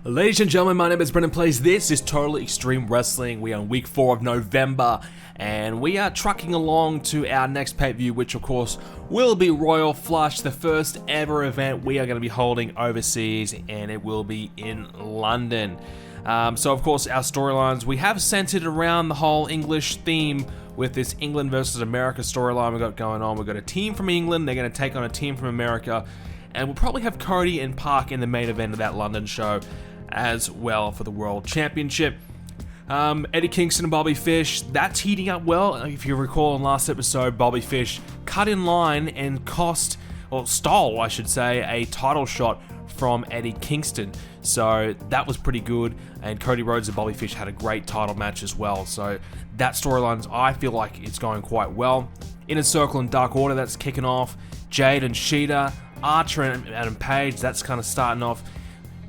Ladies and gentlemen, my name is Brendan Plays. This is Totally Extreme Wrestling. We are on week 4 of November, and we are trucking along to our next pay-per-view, which of course will be Royal Flush, the first ever event we are going to be holding overseas, and it will be in London. So of course our storylines, we have centered around the whole English theme with this England versus America storyline we've got going on. We've got a team from England, they're going to take on a team from America, and we'll probably have Cody and Park in the main event of that London show as well for the World Championship. Eddie Kingston and Bobby Fish, that's heating up well. If you recall in last episode, Bobby Fish cut in line and stole, I should say, a title shot from Eddie Kingston. So that was pretty good, and Cody Rhodes and Bobby Fish had a great title match as well. So that storyline, I feel like it's going quite well. Inner Circle and Dark Order, that's kicking off. Jade and Sheeta, Archer and Adam Page, that's kind of starting off.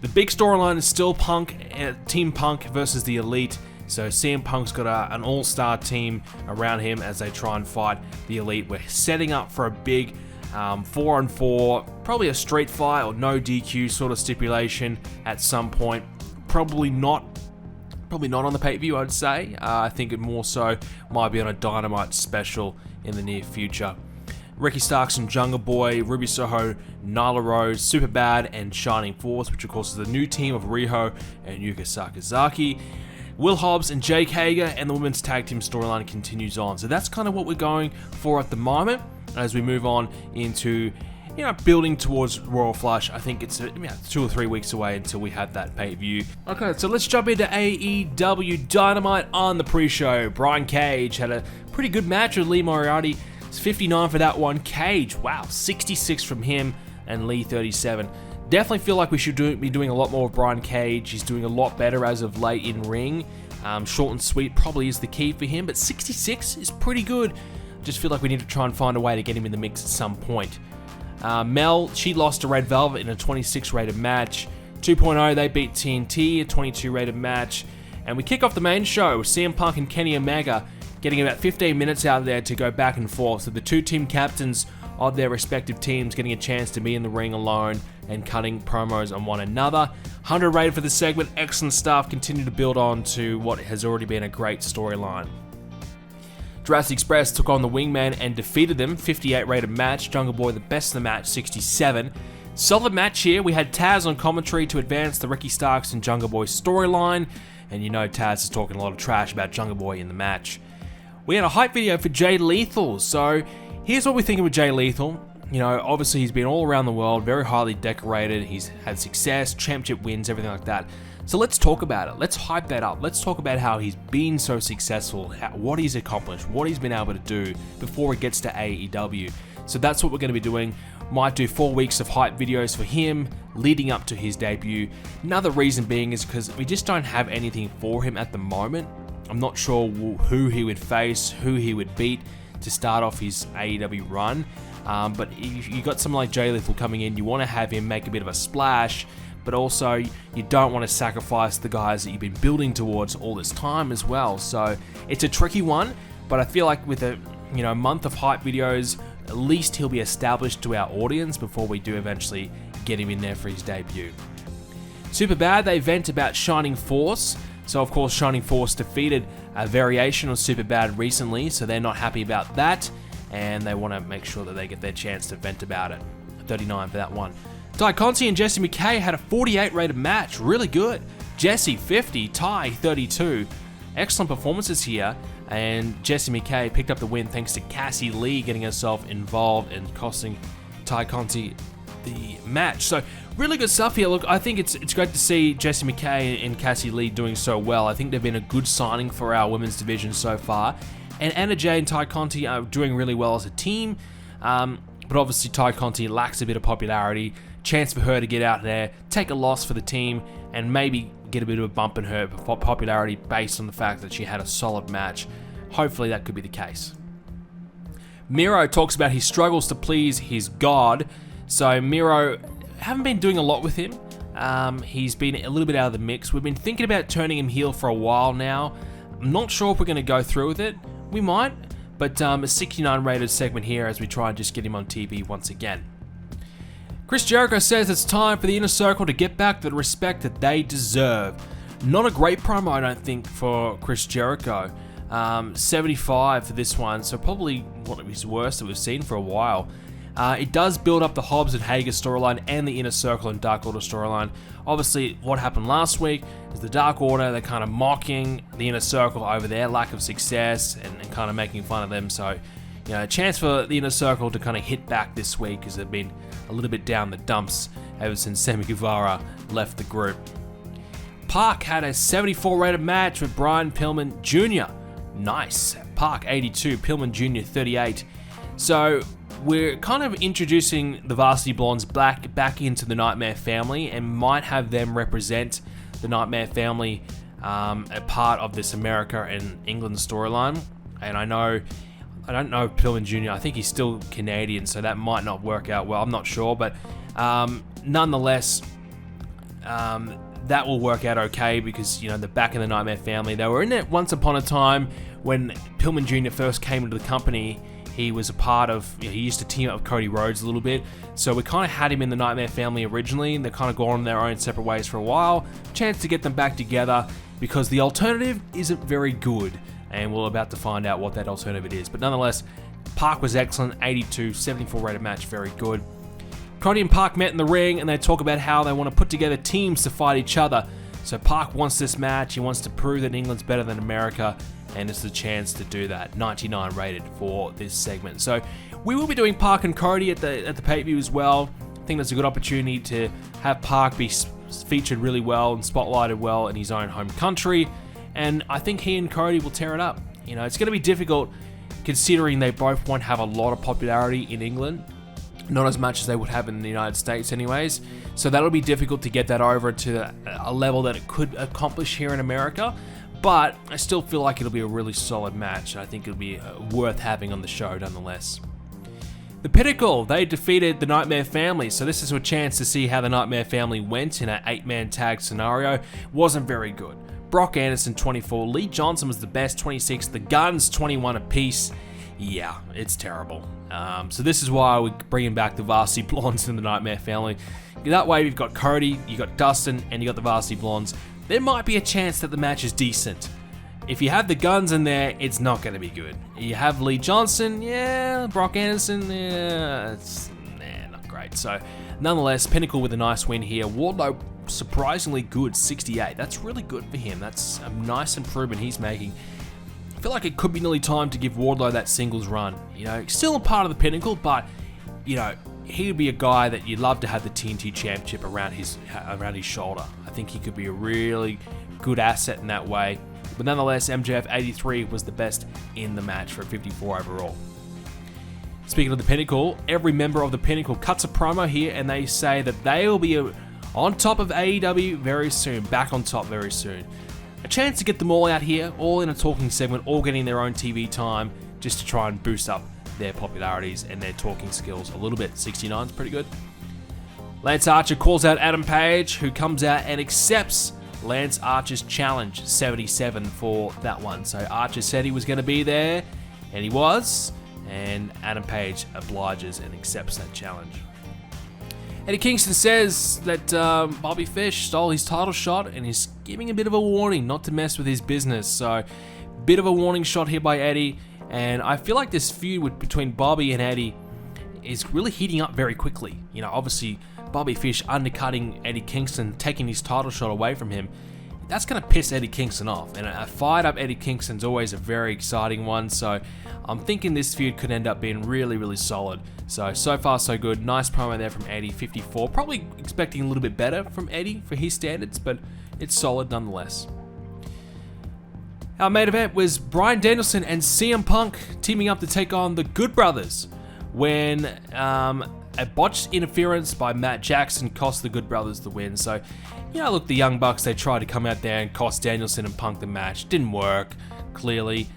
The big storyline is still Team Punk versus the Elite. So CM Punk's got an all-star team around him as they try and fight the Elite. We're setting up for a big 4-on-4, probably a street fight or no DQ sort of stipulation at some point. Probably not on the pay-per-view, I'd say. I think it more so might be on a Dynamite special in the near future. Ricky Starks and Jungle Boy, Ruby Soho, Nyla Rose, Superbad, and Shining Force, which of course is the new team of Riho and Yuka Sakazaki. Will Hobbs and Jake Hager, and the women's tag team storyline continues on. So that's kind of what we're going for at the moment as we move on into, building towards Royal Flush. I think it's 2 or 3 weeks away until we have that pay-per-view. Okay, so let's jump into AEW Dynamite on the pre-show. Brian Cage had a pretty good match with Lee Moriarty. It's 59 for that one. Cage, wow, 66 from him, and Lee 37. Definitely feel like we should be doing a lot more of Brian Cage. He's doing a lot better as of late in ring. Short and sweet probably is the key for him, but 66 is pretty good. Just feel like we need to try and find a way to get him in the mix at some point. Mel, she lost to Red Velvet in a 26 rated match. 2.0, they beat TNT, a 22 rated match. And we kick off the main show with CM Punk and Kenny Omega getting about 15 minutes out there to go back and forth. So the two team captains of their respective teams getting a chance to be in the ring alone and cutting promos on one another. 100 rated for the segment, excellent stuff. Continue to build on to what has already been a great storyline. Jurassic Express took on the Wingman and defeated them. 58 rated match. Jungle Boy the best of the match, 67. Solid match here. We had Taz on commentary to advance the Ricky Starks and Jungle Boy storyline. And Taz is talking a lot of trash about Jungle Boy in the match. We had a hype video for Jay Lethal. So here's what we're thinking with Jay Lethal. Obviously he's been all around the world, very highly decorated. He's had success, championship wins, everything like that. So let's talk about it. Let's hype that up. Let's talk about how he's been so successful, what he's accomplished, what he's been able to do before it gets to AEW. So that's what we're going to be doing. Might do 4 weeks of hype videos for him leading up to his debut. Another reason being is because we just don't have anything for him at the moment. I'm not sure who he would face, who he would beat to start off his AEW run. But if you got someone like Jay Lethal coming in, you want to have him make a bit of a splash, but also you don't want to sacrifice the guys that you've been building towards all this time as well. So it's a tricky one, but I feel like with a month of hype videos, at least he'll be established to our audience before we do eventually get him in there for his debut. Superbad, they vent about Shining Force. So of course Shining Force defeated a variation of Superbad recently, so they're not happy about that, and they want to make sure that they get their chance to vent about it. 39 for that one. Ty Conti and Jesse McKay had a 48 rated match, really good. Jesse 50, Ty 32. Excellent performances here, and Jesse McKay picked up the win thanks to Cassie Lee getting herself involved and costing Ty Conti the match. So really good stuff here. Look, I think it's great to see Jesse McKay and Cassie Lee doing so well. I think they've been a good signing for our women's division so far. And Anna Jay and Ty Conti are doing really well as a team. But obviously Ty Conti lacks a bit of popularity. Chance for her to get out there, take a loss for the team, and maybe get a bit of a bump in her popularity based on the fact that she had a solid match. Hopefully that could be the case. Miro talks about his struggles to please his God. So Miro, haven't been doing a lot with him. He's been a little bit out of the mix. We've been thinking about turning him heel for a while now. I'm not sure if we're going to go through with it. We might, but a 69 rated segment here as we try and just get him on TV once again. Chris Jericho says it's time for the Inner Circle to get back the respect that they deserve. Not a great promo, I don't think, for Chris Jericho. 75 for this one, so probably one of his worst that we've seen for a while. It does build up the Hobbs and Hager storyline and the Inner Circle and Dark Order storyline. Obviously, what happened last week is the Dark Order, they're kind of mocking the Inner Circle over their lack of success and kind of making fun of them. So, a chance for the Inner Circle to kind of hit back this week because they've been a little bit down the dumps ever since Sammy Guevara left the group. Park had a 74 rated match with Brian Pillman Jr. Nice. Park 82, Pillman Jr. 38. So we're kind of introducing the Varsity Blondes back into the Nightmare family and might have them represent the Nightmare family a part of this America and England storyline. And I don't know Pillman Jr. I think he's still Canadian, so that might not work out well. I'm not sure, but nonetheless, that will work out okay because, they're back in the Nightmare family. They were in it once upon a time when Pillman Jr. first came into the company. He was a part of, he used to team up with Cody Rhodes a little bit. So we kind of had him in the Nightmare family originally, and they're kind of gone their own separate ways for a while. Chance to get them back together because the alternative isn't very good. And we're about to find out what that alternative is. But nonetheless, Park was excellent, 82, 74 rated match, very good. Cody and Park met in the ring, and they talk about how they want to put together teams to fight each other. So Park wants this match, he wants to prove that England's better than America, and it's a chance to do that. 99 rated for this segment. So we will be doing Park and Cody at the pay-per-view as well. I think that's a good opportunity to have Park be featured really well and spotlighted well in his own home country. And I think he and Cody will tear it up. It's going to be difficult considering they both won't have a lot of popularity in England. Not as much as they would have in the United States anyways. So that'll be difficult to get that over to a level that it could accomplish here in America. But I still feel like it'll be a really solid match. I think it'll be worth having on the show nonetheless. The Pinnacle, they defeated the Nightmare Family. So this is a chance to see how the Nightmare Family went in an 8-man tag scenario. Wasn't very good. Brock Anderson 24, Lee Johnson was the best 26, the Guns 21 apiece. Yeah, it's terrible. So this is why we're bringing back the Varsity Blondes in the Nightmare family. That way we've got Cody, you got Dustin, and you got the Varsity Blondes. There might be a chance that the match is decent. If you have the Guns in there, it's not going to be good. You have Lee Johnson, yeah, Brock Anderson, yeah, it's not great. So nonetheless, Pinnacle with a nice win here. Wardlow surprisingly good, 68. That's really good for him. That's a nice improvement he's making. I feel like it could be nearly time to give Wardlow that singles run. Still a part of the Pinnacle, but he would be a guy that you'd love to have the TNT Championship around his shoulder. I think he could be a really good asset in that way. But nonetheless, MJF 83 was the best in the match for 54 overall. Speaking of the Pinnacle, every member of the Pinnacle cuts a promo here, and they say that they will be on top of AEW very soon, back on top very soon. A chance to get them all out here, all in a talking segment, all getting their own TV time, just to try and boost up their popularities and their talking skills a little bit. 69 is pretty good. Lance Archer calls out Adam Page, who comes out and accepts Lance Archer's challenge, 77 for that one. So Archer said he was going to be there, and he was, and Adam Page obliges and accepts that challenge. Eddie Kingston says that Bobby Fish stole his title shot and is giving a bit of a warning not to mess with his business. So, bit of a warning shot here by Eddie, and I feel like this feud between Bobby and Eddie is really heating up very quickly. Obviously, Bobby Fish undercutting Eddie Kingston, taking his title shot away from him. That's going to piss Eddie Kingston off, and a fired up Eddie Kingston's always a very exciting one, so I'm thinking this feud could end up being really, really solid. So far so good. Nice promo there from Eddie, 54. Probably expecting a little bit better from Eddie for his standards, but it's solid nonetheless. Our main event was Bryan Danielson and CM Punk teaming up to take on the Good Brothers when a botched interference by Matt Jackson cost the Good Brothers the win. So, look, the Young Bucks, they tried to come out there and cost Danielson and Punk the match. Didn't work, clearly.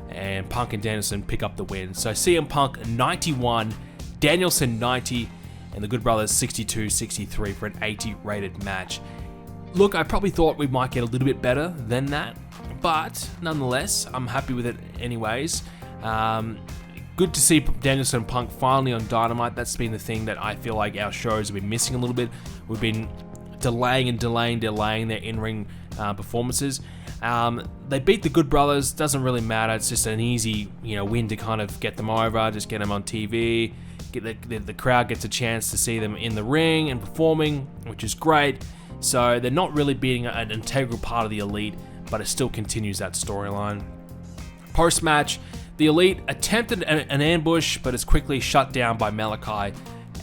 And Punk and Danielson pick up the win. So CM Punk 91, Danielson 90, and the Good Brothers 62-63 for an 80 rated match. Look, I probably thought we might get a little bit better than that, But nonetheless, I'm happy with it anyways. Good to see Danielson and Punk finally on Dynamite. That's been the thing that I feel like our shows have been missing a little bit. We've been delaying their in-ring performances. They beat the Good Brothers. Doesn't really matter. It's just an easy, win to kind of get them over. Just get them on TV. Get the crowd gets a chance to see them in the ring and performing, which is great. So they're not really being an integral part of the Elite, but it still continues that storyline. Post-match, the Elite attempted an ambush, but it's quickly shut down by Malachi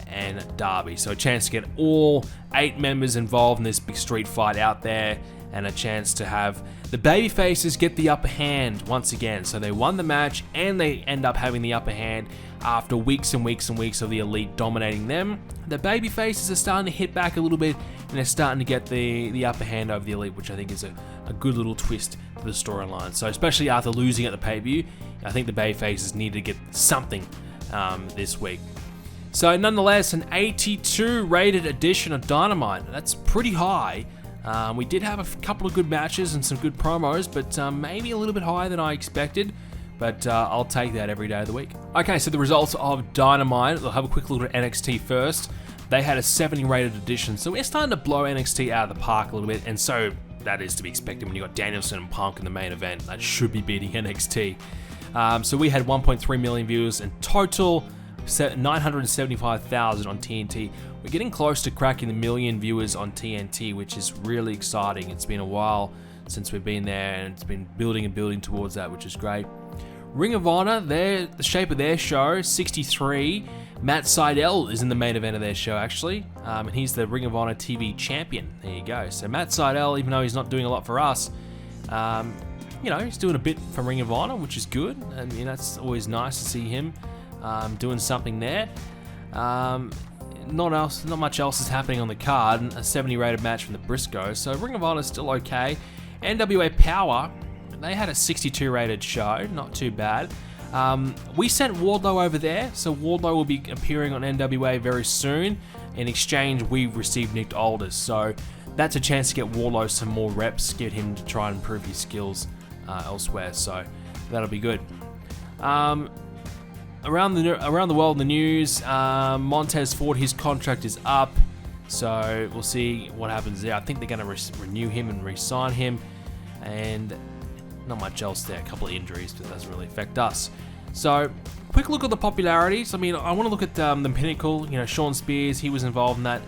and Darby. So a chance to get all 8 members involved in this big street fight out there, and a chance to have the babyfaces get the upper hand once again. So they won the match, and they end up having the upper hand after weeks and weeks and weeks of the Elite dominating them. The babyfaces are starting to hit back a little bit, and they're starting to get the upper hand over the Elite, which I think is a good little twist to the storyline. So especially after losing at the pay-per-view, I think the babyfaces need to get something this week. So nonetheless, an 82 rated edition of Dynamite. That's pretty high. We did have a couple of good matches and some good promos, but maybe a little bit higher than I expected. But I'll take that every day of the week. Okay, so the results of Dynamite. We'll have a quick look at NXT first. They had a 70 rated edition, so we're starting to blow NXT out of the park a little bit, and so that is to be expected when you got Danielson and Punk in the main event. That should be beating NXT. So we had 1.3 million viewers in total, 975,000 on TNT. We're getting close to cracking the million viewers on TNT, which is really exciting. It's been a while since we've been there, and it's been building and building towards that, which is great. Ring of Honor, the shape of their show, 63. Matt Sydal is in the main event of their show, actually, and he's the Ring of Honor TV champion. There you go. So Matt Sydal, even though he's not doing a lot for us, he's doing a bit for Ring of Honor, which is good. I mean, that's always nice to see him doing something there. Not much else is happening on the card. A 70 rated match from the Briscoes, so Ring of Honor is still okay. NWA Power, they had a 62 rated show, not too bad. We sent Wardlow over there, so Wardlow will be appearing on NWA very soon. In exchange, we received Nick Aldis, so that's a chance to get Wardlow some more reps, get him to try and improve his skills elsewhere, so that'll be good. Around the world in the news, Montez Ford, his contract is up, so we'll see what happens there. I think they're going to renew him and re-sign him, and not much else there. A couple of injuries, but it doesn't really affect us. So, quick look at the popularities. I mean, I want to look at the Pinnacle. Sean Spears, he was involved in that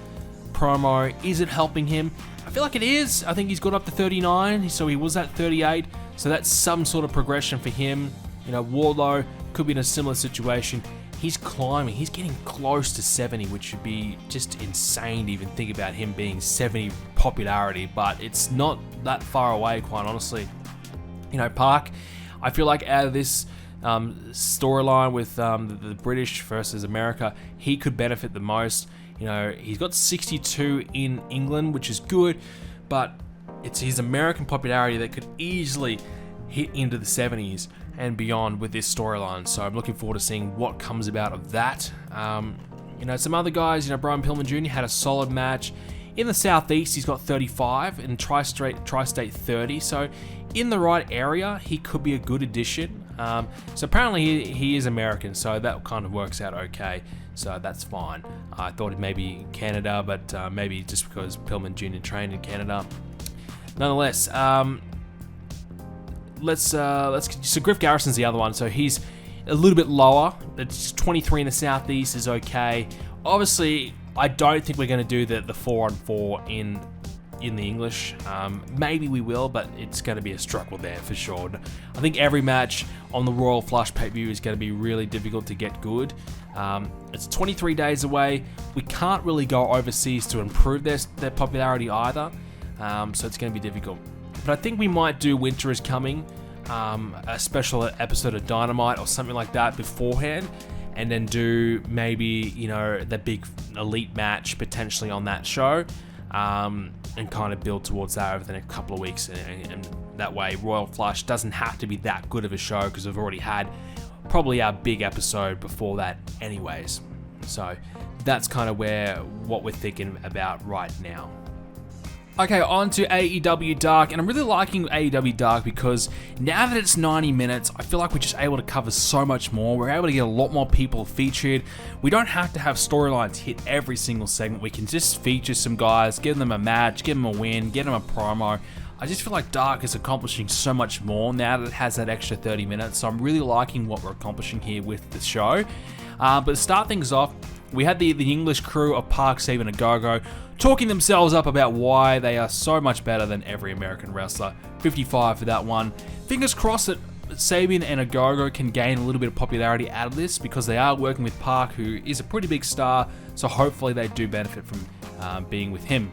promo. Is it helping him? I feel like it is. I think he's got up to 39, so he was at 38. So that's some sort of progression for him. Wardlow could be in a similar situation. He's climbing. He's getting close to 70, which would be just insane to even think about him being 70 popularity, but it's not that far away, quite honestly. Park, I feel like out of this storyline with the British versus America, he could benefit the most. He's got 62 in England, which is good, but it's his American popularity that could easily hit into the 70s and beyond with this storyline. So I'm looking forward to seeing what comes about of that. Some other guys, Brian Pillman Jr. had a solid match. In the Southeast, he's got 35, and Tri-State 30, so in the right area, he could be a good addition. So apparently he is American, so that kind of works out okay, so that's fine. I thought maybe Canada, but maybe just because Pillman Jr. trained in Canada. Nonetheless, so Griff Garrison's the other one, so he's a little bit lower. It's 23 in the Southeast is okay. Obviously, I don't think we're going to do the 4-on-4 in the English. Maybe we will, but it's going to be a struggle there for sure. I think every match on the Royal Flush pay-per-view is going to be really difficult to get good. It's 23 days away. We can't really go overseas to improve their popularity either, so it's going to be difficult. But I think we might do Winter is Coming, a special episode of Dynamite or something like that beforehand, and then do maybe, the big Elite match potentially on that show, and kind of build towards that over the next couple of weeks. And that way, Royal Flush doesn't have to be that good of a show because we've already had probably our big episode before that anyways. So that's kind of what we're thinking about right now. Okay, on to AEW Dark, and I'm really liking AEW Dark because now that it's 90 minutes, I feel like we're just able to cover so much more. We're able to get a lot more people featured. We don't have to have storylines hit every single segment. We can just feature some guys, give them a match, give them a win, get them a promo. I just feel like Dark is accomplishing so much more now that it has that extra 30 minutes, so I'm really liking what we're accomplishing here with the show. But to start things off, we had the English crew of Park, Saban, and Go-Go talking themselves up about why they are so much better than every American wrestler. 55 for that one. Fingers crossed that Sabian and Ogogo can gain a little bit of popularity out of this because they are working with Park, who is a pretty big star, so hopefully they do benefit from being with him.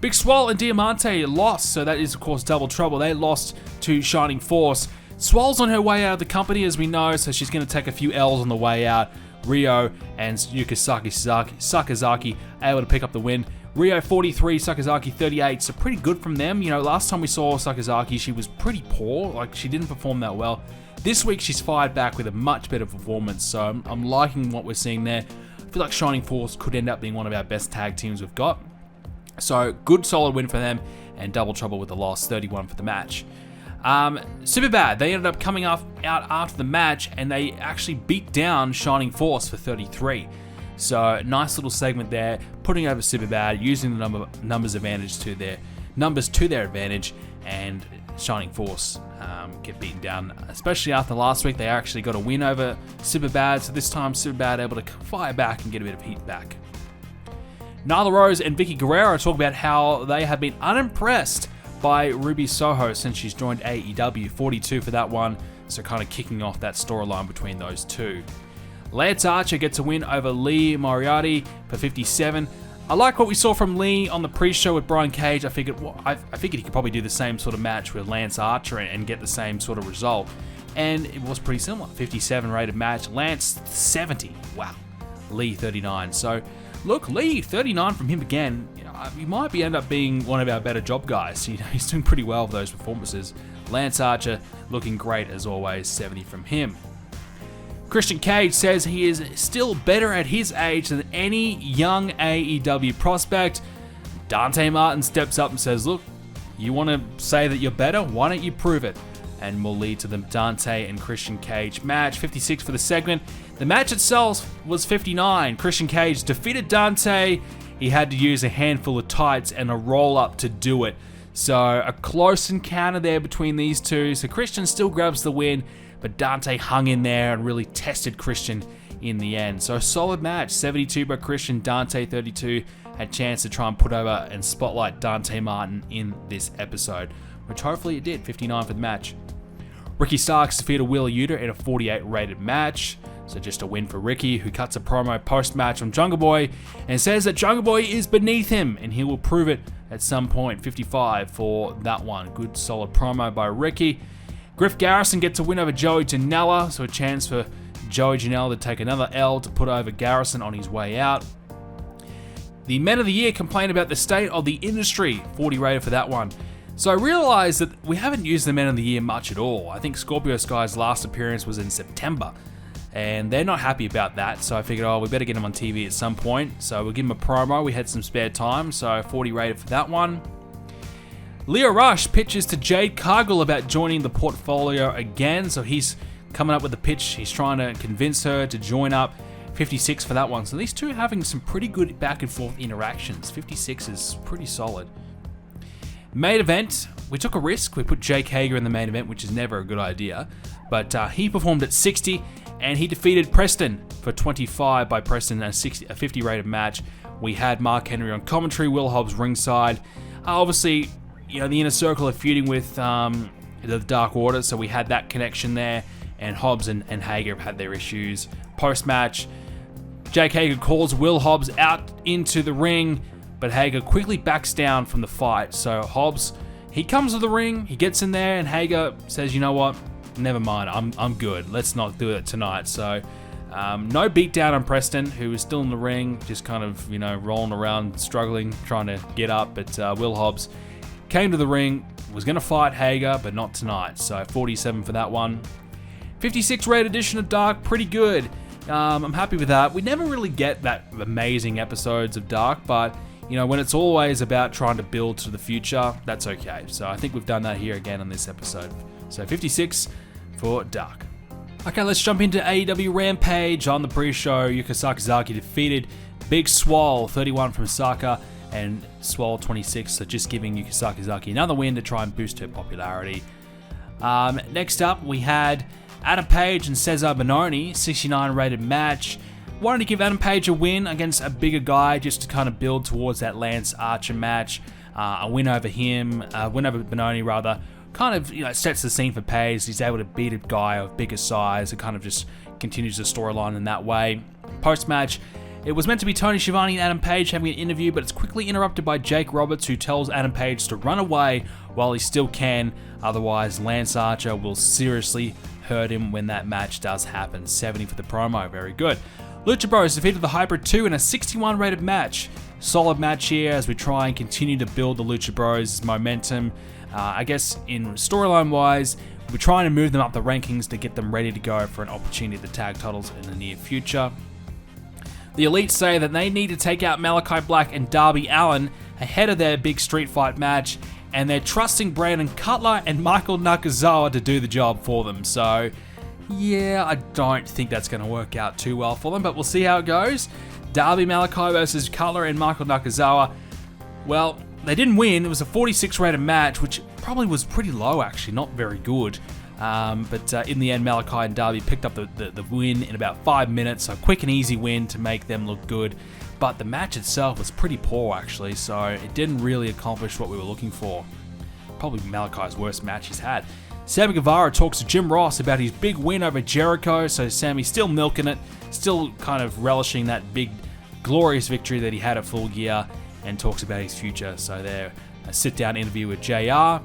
Big Swole and Diamante lost, so that is of course double trouble. They lost to Shining Force. Swole's on her way out of the company, as we know, so she's going to take a few L's on the way out. Rio and Yuka Sakazaki able to pick up the win. Rio 43, Sakazaki 38, so pretty good from them. You know, last time we saw Sakazaki, she was pretty poor, like she didn't perform that well. This week she's fired back with a much better performance, so I'm liking what we're seeing there. I feel like Shining Force could end up being one of our best tag teams we've got. So good solid win for them, and double trouble with the loss, 31 for the match. Superbad, they ended up coming out after the match, and they actually beat down Shining Force for 33. So nice little segment there, putting over Superbad, using the numbers to their advantage, and Shining Force get beaten down. Especially after last week, they actually got a win over Superbad, so this time Superbad able to fire back and get a bit of heat back. Nyla Rose and Vicky Guerrero talk about how they have been unimpressed by Ruby Soho since she's joined AEW. 42 for that one, so kind of kicking off that storyline between those two. Lance Archer gets a win over Lee Moriarty for 57. I like what we saw from Lee on the pre-show with Brian Cage. I figured he could probably do the same sort of match with Lance Archer and get the same sort of result. And it was pretty similar. 57 rated match. Lance 70. Wow. Lee 39. So look, Lee 39 from him again. You know, he might end up being one of our better job guys. You know, he's doing pretty well with those performances. Lance Archer looking great as always. 70 from him. Christian Cage says he is still better at his age than any young AEW prospect. Dante Martin steps up and says, look, you want to say that you're better? Why don't you prove it? And will lead to the Dante and Christian Cage match. 56 for the segment. The match itself was 59. Christian Cage defeated Dante. He had to use a handful of tights and a roll-up to do it. So a close encounter there between these two. So Christian still grabs the win, but Dante hung in there and really tested Christian in the end. So a solid match, 72 by Christian, Dante 32. Had a chance to try and put over and spotlight Dante Martin in this episode, which hopefully it did, 59 for the match. Ricky Starks defeated Wheeler Yuta in a 48 rated match. So just a win for Ricky, who cuts a promo post-match on Jungle Boy and says that Jungle Boy is beneath him and he will prove it at some point. 55 for that one. Good solid promo by Ricky. Griff Garrison gets a win over Joey Janela, so a chance for Joey Janela to take another L to put over Garrison on his way out. The Men of the Year complain about the state of the industry, 40 rated for that one. So I realized that we haven't used the Men of the Year much at all. I think Scorpio Sky's last appearance was in September, and they're not happy about that, so I figured, we better get him on TV at some point. So we'll give him a promo. We had some spare time, so 40 rated for that one. Leo Rush pitches to Jade Cargill about joining the portfolio again, so he's coming up with the pitch. He's trying to convince her to join up. 56 for that one. So these two are having some pretty good back and forth interactions. 56 is pretty solid. Main event, we took a risk. We put Jake Hager in the main event, which is never a good idea, but he performed at 60, and he defeated Preston for 25 by Preston in a 50 rated match. We had Mark Henry on commentary, Will Hobbs ringside. Obviously, you know, the Inner Circle are feuding with the Dark Order, so we had that connection there, and Hobbs and Hager have had their issues. Post-match, Jake Hager calls Will Hobbs out into the ring, but Hager quickly backs down from the fight. So Hobbs, he comes to the ring, he gets in there, and Hager says, you know what, never mind, I'm good, let's not do it tonight. So no beatdown on Preston, who was still in the ring, just kind of, you know, rolling around, struggling, trying to get up, but Will Hobbs came to the ring, was going to fight Hager, but not tonight. So 47 for that one. 56 rated edition of Dark, pretty good. I'm happy with that. We never really get that amazing episodes of Dark, but when it's always about trying to build to the future, that's okay. So I think we've done that here again on this episode. So 56 for Dark. Okay, let's jump into AEW Rampage. On the pre-show, Yuka Sakazaki defeated Big Swole, 31 from Saka, and Swole 26, so just giving Yuka Sakazaki another win to try and boost her popularity. Next up, we had Adam Page and Cesar Benoni, 69 rated match. Wanted to give Adam Page a win against a bigger guy just to kind of build towards that Lance Archer match. A win over Benoni rather, kind of sets the scene for Page. He's able to beat a guy of bigger size. It kind of just continues the storyline in that way. Post-match, it was meant to be Tony Schiavone and Adam Page having an interview, but it's quickly interrupted by Jake Roberts, who tells Adam Page to run away while he still can. Otherwise, Lance Archer will seriously hurt him when that match does happen. 70 for the promo. Very good. Lucha Bros defeated the Hybrid 2 in a 61 rated match. Solid match here as we try and continue to build the Lucha Bros' momentum. I guess in storyline wise, we're trying to move them up the rankings to get them ready to go for an opportunity at the tag titles in the near future. The Elite say that they need to take out Malachi Black and Darby Allin ahead of their big street fight match, and they're trusting Brandon Cutler and Michael Nakazawa to do the job for them. So, yeah, I don't think that's going to work out too well for them, but we'll see how it goes. Darby Malachi versus Cutler and Michael Nakazawa. Well, they didn't win. It was a 46 rated match, which probably was pretty low, actually, not very good. But in the end, Malachi and Darby picked up the win in about 5 minutes, so a quick and easy win to make them look good. But the match itself was pretty poor, actually, so it didn't really accomplish what we were looking for. Probably Malachi's worst match he's had. Sammy Guevara talks to Jim Ross about his big win over Jericho, so Sammy's still milking it, still kind of relishing that big, glorious victory that he had at Full Gear, and talks about his future. So there, a sit-down interview with JR.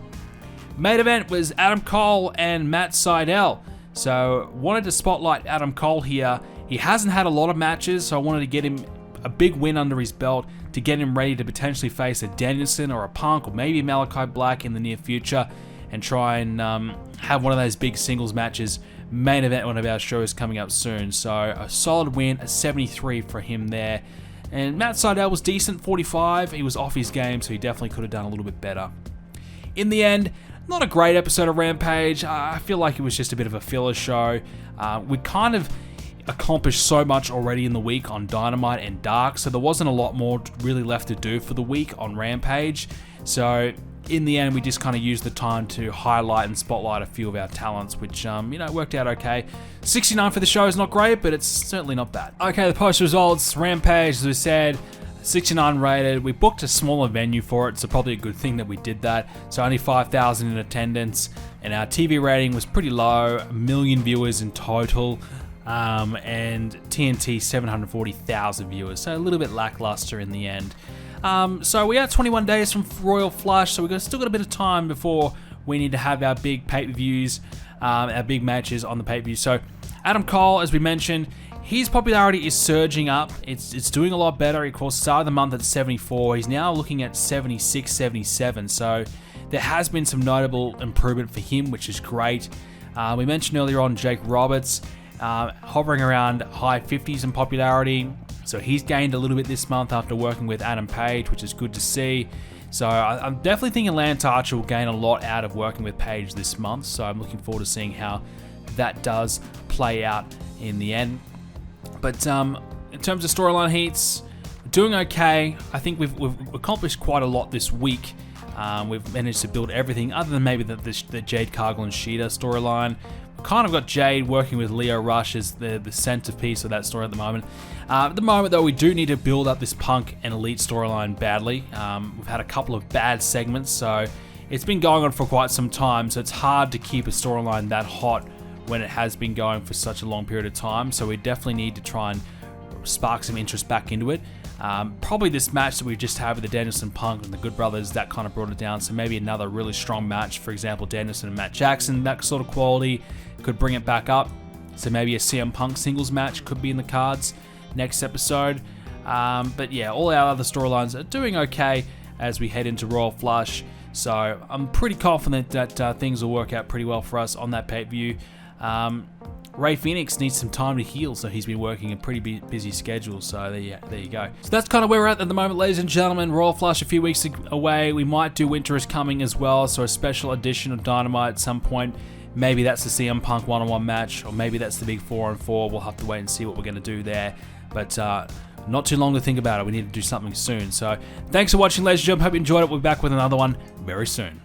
Main event was Adam Cole and Matt Sydal. So wanted to spotlight Adam Cole here. He hasn't had a lot of matches, so I wanted to get him a big win under his belt to get him ready to potentially face a Danielson or a Punk or maybe Malachi Black in the near future, and try and have one of those big singles matches. Main event one of our shows coming up soon. So a solid win, a 73 for him there. And Matt Sydal was decent, 45. He was off his game, so he definitely could have done a little bit better. In the end, not a great episode of Rampage. I feel like it was just a bit of a filler show. We kind of accomplished so much already in the week on Dynamite and Dark, so there wasn't a lot more really left to do for the week on Rampage. So in the end, we just kind of used the time to highlight and spotlight a few of our talents, which, worked out okay. 69 for the show is not great, but it's certainly not bad. Okay, the post results. Rampage, as we said, 69 rated. We booked a smaller venue for it, so probably a good thing that we did that. So only 5,000 in attendance, and our TV rating was pretty low, 1 million viewers in total, and TNT 740,000 viewers, so a little bit lackluster in the end. So we are 21 days from Royal Flush, so we've still got a bit of time before we need to have our big pay-per-views, our big matches on the pay-per-view. So Adam Cole, as we mentioned, his popularity is surging up. It's doing a lot better. Of course, started the month at 74. He's now looking at 76, 77. So there has been some notable improvement for him, which is great. We mentioned earlier on Jake Roberts, hovering around high 50s in popularity. So he's gained a little bit this month after working with Adam Page, which is good to see. So I'm definitely thinking Lance Archer will gain a lot out of working with Page this month. So I'm looking forward to seeing how that does play out in the end. But in terms of storyline heats, doing okay. I think we've accomplished quite a lot this week. We've managed to build everything other than maybe the Jade Cargill and Sheeta storyline. We've kind of got Jade working with Leo Rush as the centerpiece of that story at the moment. At the moment, though, we do need to build up this Punk and Elite storyline badly. We've had a couple of bad segments, so it's been going on for quite some time, so it's hard to keep a storyline that hot when it has been going for such a long period of time. So we definitely need to try and spark some interest back into it. Probably this match that we just had with the Danielson Punk and the Good Brothers, that kind of brought it down. So maybe another really strong match, for example, Danielson and Matt Jackson, that sort of quality could bring it back up. So maybe a CM Punk singles match could be in the cards next episode. But yeah, all our other storylines are doing okay as we head into Royal Flush. So I'm pretty confident that things will work out pretty well for us on that pay-per-view. Rey Fenix needs some time to heal, so he's been working a pretty busy schedule, so there you go. So that's kind of where we're at the moment, ladies and gentlemen. Royal Flush a few weeks away. We might do Winter is Coming as well, so a special edition of Dynamite at some point. Maybe that's the CM Punk one-on-one match, or maybe that's the big 4-on-4. We'll have to wait and see what we're going to do there. But not too long to think about it. We need to do something soon. So thanks for watching, ladies and gentlemen. Hope you enjoyed it. We'll be back with another one very soon.